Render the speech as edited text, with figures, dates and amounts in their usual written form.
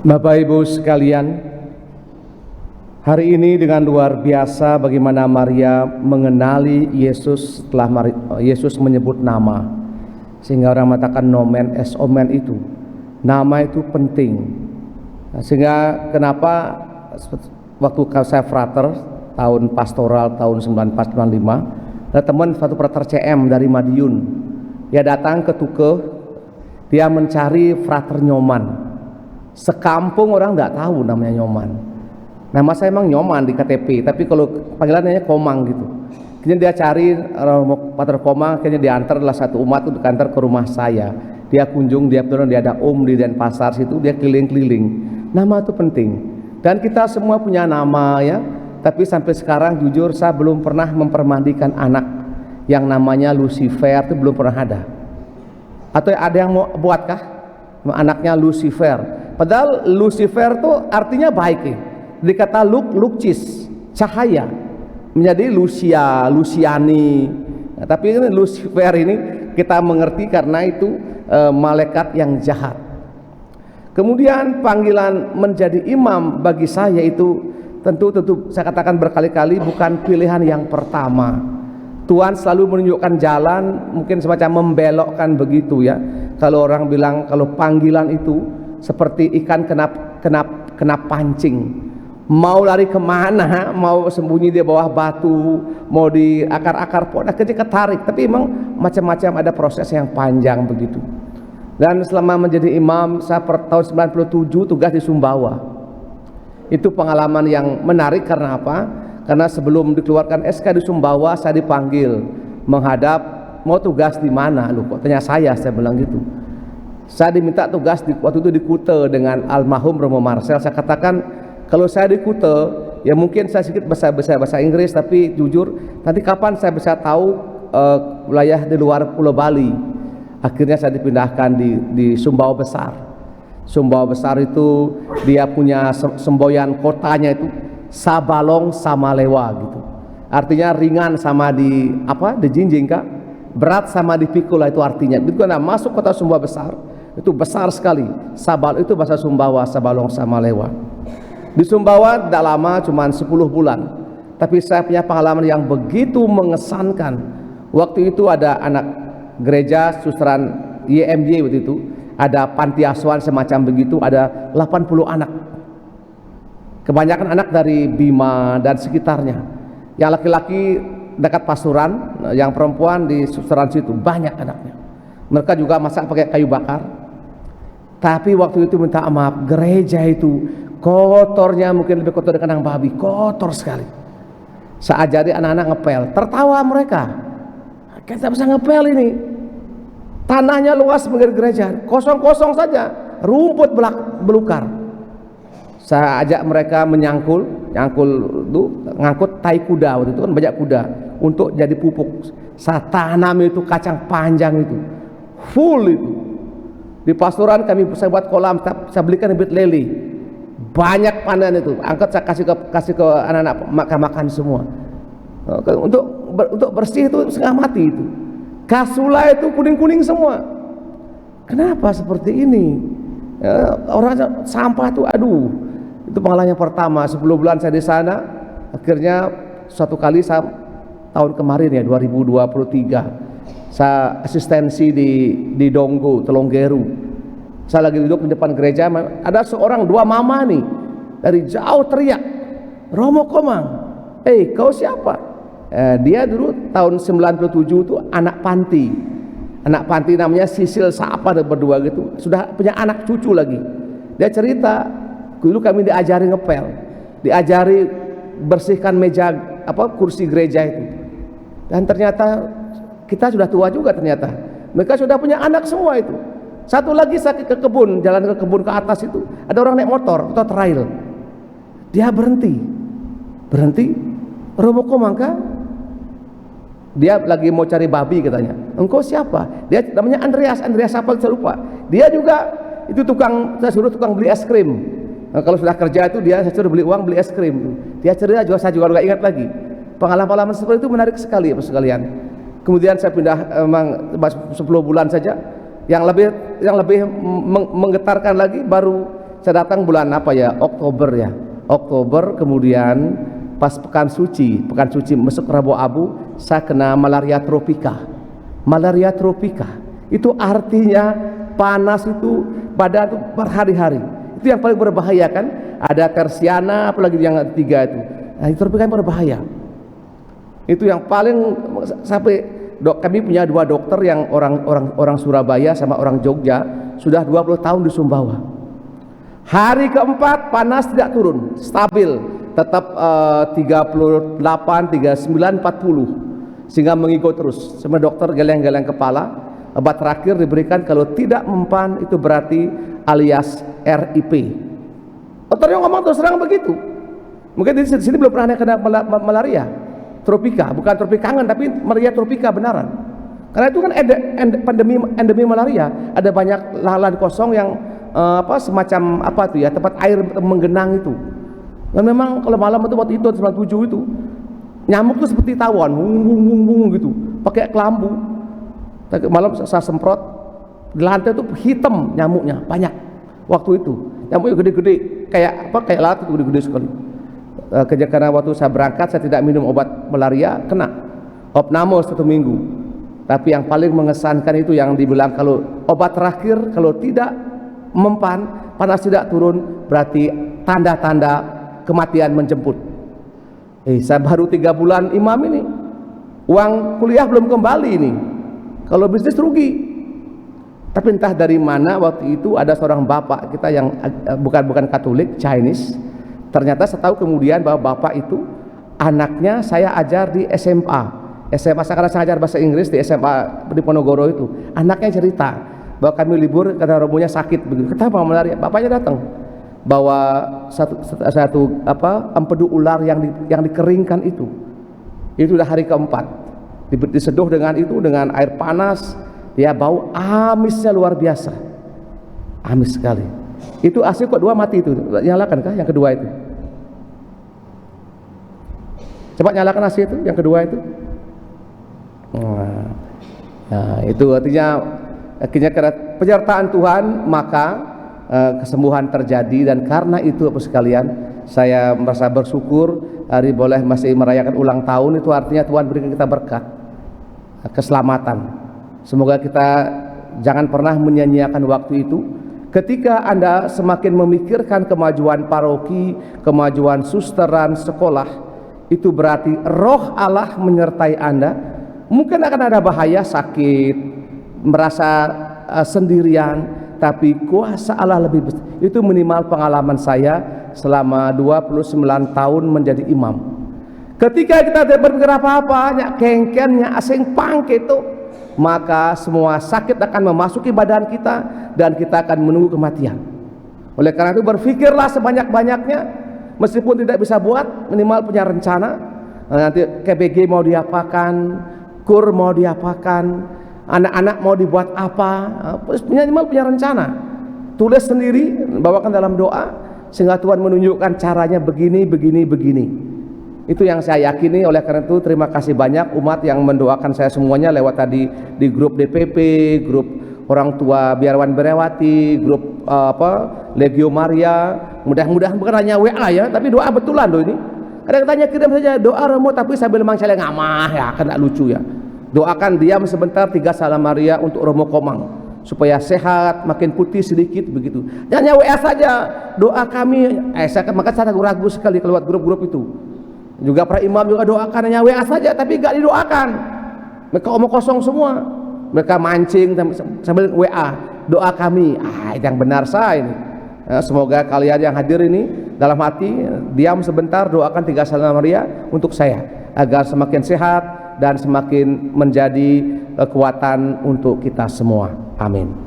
Bapak Ibu sekalian, hari ini dengan luar biasa bagaimana Maria mengenali Yesus setelah Yesus menyebut nama, sehingga orang mengatakan nomen es omen itu, nama itu penting. Sehingga kenapa waktu saya frater tahun pastoral tahun 94-95, ada teman satu frater CM dari Madiun, dia datang ke Tuke, dia mencari frater Nyoman. Sekampung orang nggak tahu namanya Nyoman. Nama saya emang Nyoman di KTP, tapi kalau panggilannya Komang gitu. Kemudian dia cari Pater Komang, akhirnya diantar lah satu umat itu diantar ke rumah saya. Dia kunjung, dia turun, dia ada di Denpasar situ, dia keliling-keliling. Nama itu penting. Dan kita semua punya nama ya, tapi sampai sekarang jujur saya belum pernah mempermandikan anak yang namanya Lucifer, itu belum pernah ada. Atau ada yang mau buatkah? Anaknya Lucifer. Padahal Lucifer itu artinya baik ya. Dikata lukcis, cahaya, menjadi Luciani. Nah, tapi ini Lucifer ini kita mengerti karena itu malaikat yang jahat. Kemudian panggilan menjadi imam bagi saya itu tentu saya katakan berkali-kali bukan pilihan yang pertama. Tuhan selalu menunjukkan jalan, mungkin semacam membelokkan begitu ya. Kalau orang bilang kalau panggilan itu seperti ikan kena pancing, mau lari kemana, mau sembunyi di bawah batu, mau di akar-akar pohon, akhirnya ketarik. Tapi memang macam-macam, ada proses yang panjang begitu. Dan selama menjadi imam, saya tahun 97 tugas di Sumbawa. Itu pengalaman yang menarik karena apa? Karena sebelum dikeluarkan SK di Sumbawa, saya dipanggil menghadap, mau tugas di mana lu? Kok tanya saya bilang gitu. Saya diminta tugas waktu itu di Kute dengan almarhum Romo Marcel. Saya katakan kalau saya di Kute ya mungkin saya sedikit bahasa Inggris, tapi jujur nanti kapan saya bisa tahu wilayah di luar Pulau Bali. Akhirnya saya dipindahkan di Sumbawa Besar. Sumbawa Besar itu dia punya semboyan kotanya itu Sabalong sama Lewa gitu. Artinya ringan sama di jinjing kak, berat sama dipikul itu artinya. Itu karena masuk kota Sumbawa Besar itu besar sekali. Sabal itu bahasa Sumbawa, Sabalong sama Lewa. Di Sumbawa tidak lama, cuma 10 bulan. Tapi saya punya pengalaman yang begitu mengesankan. Waktu itu ada anak gereja susteran YMY waktu itu, ada panti asuhan semacam begitu, ada 80 anak. Kebanyakan anak dari Bima dan sekitarnya. Yang laki-laki dekat Pasuruan, yang perempuan di susteran situ, banyak anaknya. Mereka juga masak pakai kayu bakar. Tapi waktu itu minta maaf, gereja itu kotornya mungkin lebih kotor dari kandang babi, kotor sekali. Saya ajari anak-anak ngepel, tertawa mereka. Kita bisa ngepel ini. Tanahnya luas menggir gereja, kosong-kosong saja, rumput belukar. Saya ajak mereka ngangkut tai kuda, waktu itu kan banyak kuda untuk jadi pupuk. Saya tanam itu kacang panjang itu, full itu. Di Pasuruan saya buat kolam, saya belikan bibit lele, banyak panen itu. Angkat saya kasih ke anak-anak makan semua. Untuk bersih itu setengah mati itu. Kasula itu kuning-kuning semua. Kenapa seperti ini? Orang sampah itu aduh. Itu pengalaman yang pertama. 10 bulan saya di sana. Akhirnya suatu kali tahun kemarin ya 2023 saya asistensi di Donggo, Telonggeru. Saya lagi duduk di depan gereja, ada seorang dua mama nih dari jauh teriak, Romo Komang, kau siapa? Dia dulu tahun 97 itu anak panti namanya Sisil Sapa, berdua gitu, sudah punya anak cucu lagi. Dia cerita, dulu kami diajari ngepel, diajari bersihkan meja kursi gereja itu, dan ternyata kita sudah tua juga ternyata. Mereka sudah punya anak semua itu. Satu lagi saya ke kebun, jalan ke kebun ke atas itu, ada orang naik motor atau trail. Dia berhenti. Romo Komang kah? Dia lagi mau cari babi katanya. Engkau siapa? Dia namanya Andreas apa saya lupa. Dia juga itu saya suruh tukang beli es krim. Nah, kalau sudah kerja itu saya suruh beli uang beli es krim. Dia cerita juga, saya juga nggak ingat lagi. Pengalaman seperti itu menarik sekali ya sekalian. Kemudian saya pindah memang 10 bulan saja. Yang lebih menggetarkan lagi baru saya datang bulan apa ya, Oktober ya, Oktober, kemudian pas pekan suci masuk Rabu Abu, saya kena malaria tropika. Malaria tropika itu artinya panas itu badan itu berhari-hari. Itu yang paling berbahaya kan. Ada tersiana, apalagi yang ketiga itu. Nah, itu tropika yang berbahaya. Itu yang paling sampai kami punya 2 dokter yang orang Surabaya sama orang Jogja, sudah 20 tahun di Sumbawa. Hari keempat panas tidak turun, stabil, tetap 38, 39, 40, sehingga mengigau terus. Semua dokter geleng-geleng kepala. Obat terakhir diberikan kalau tidak mempan itu berarti alias RIP. Dokternya ngomong terus terang begitu. Mungkin di sini belum pernah kena malaria tropika, bukan tropika kangen tapi malaria tropika benaran. Karena itu kan endemi malaria. Ada banyak lahan kosong yang semacam apa tuh ya, tempat air menggenang itu. Dan memang kalau malam itu waktu itu 97 itu nyamuk tuh seperti tawon, wung gitu, pakai kelambu. Malam saya semprot, di lantai itu hitam nyamuknya banyak. Waktu itu nyamuknya gede-gede, kayak lalat itu gede-gede sekali. Karena waktu saya berangkat saya tidak minum obat malaria, kena opname 1 minggu. Tapi yang paling mengesankan itu yang dibilang kalau obat terakhir kalau tidak mempan, panas tidak turun, berarti tanda-tanda kematian menjemput. Saya baru 3 bulan imam ini, uang kuliah belum kembali ini, kalau bisnis rugi. Tapi entah dari mana waktu itu ada seorang bapak kita yang bukan Katolik, Chinese. Ternyata saya tahu kemudian bahwa bapak itu anaknya saya ajar di SMA karena saya ajar bahasa Inggris di SMA di Ponorogo itu. Anaknya cerita bahwa kami libur karena romonya sakit begitu. Kenapa malaria? Bapaknya datang bawa satu empedu ular yang dikeringkan itu. Itu udah hari keempat. Diseduh dengan itu dengan air panas, ya bau amisnya luar biasa. Amis sekali. Itu asli kok 2 mati itu. Nyalakan kah yang kedua itu? Coba nyalakan asli itu yang kedua itu. Nah, itu artinya karena penyertaan Tuhan maka kesembuhan terjadi. Dan karena itu Bapak sekalian, saya merasa bersyukur hari boleh masih merayakan ulang tahun. Itu artinya Tuhan berikan kita berkat, keselamatan. Semoga kita jangan pernah menyia-nyiakan waktu itu. Ketika Anda semakin memikirkan kemajuan paroki, kemajuan susteran, sekolah, itu berarti roh Allah menyertai Anda. Mungkin akan ada bahaya, sakit, merasa sendirian, tapi kuasa Allah lebih besar. Itu minimal pengalaman saya selama 29 tahun menjadi imam. Ketika kita tidak berpikir apa-apa, nyak kengkennya asing pangke itu, maka semua sakit akan memasuki badan kita dan kita akan menunggu kematian. Oleh karena itu berpikirlah sebanyak-banyaknya, meskipun tidak bisa buat, minimal punya rencana. Nanti KBG mau diapakan, kur mau diapakan, anak-anak mau dibuat apa, minimal punya rencana. Tulis sendiri, bawakan dalam doa, sehingga Tuhan menunjukkan caranya begini. Itu yang saya yakini. Oleh karena itu terima kasih banyak umat yang mendoakan saya semuanya lewat tadi di grup DPP, grup orang tua biarawan berewati, grup Legio Maria. Mudah-mudahan bukan hanya WA ya, tapi doa betulan loh ini. Ada yang tanya kirim saja doa Romo, tapi sambil memang saya ngamah ya, kena lucu ya. Doakan diam sebentar 3 salam Maria untuk Romo Komang supaya sehat, makin putih sedikit begitu. Jangan WA saja, doa kami. Maka saya ragu sekali keluar grup-grup itu. Juga para imam juga doakan, hanya WA saja tapi gak didoakan. Mereka omong kosong semua. Mereka mancing sambil WA, doa kami. Yang benar saya ini. Semoga kalian yang hadir ini dalam hati diam sebentar, doakan 3 salam Maria untuk saya agar semakin sehat dan semakin menjadi kekuatan untuk kita semua. Amin.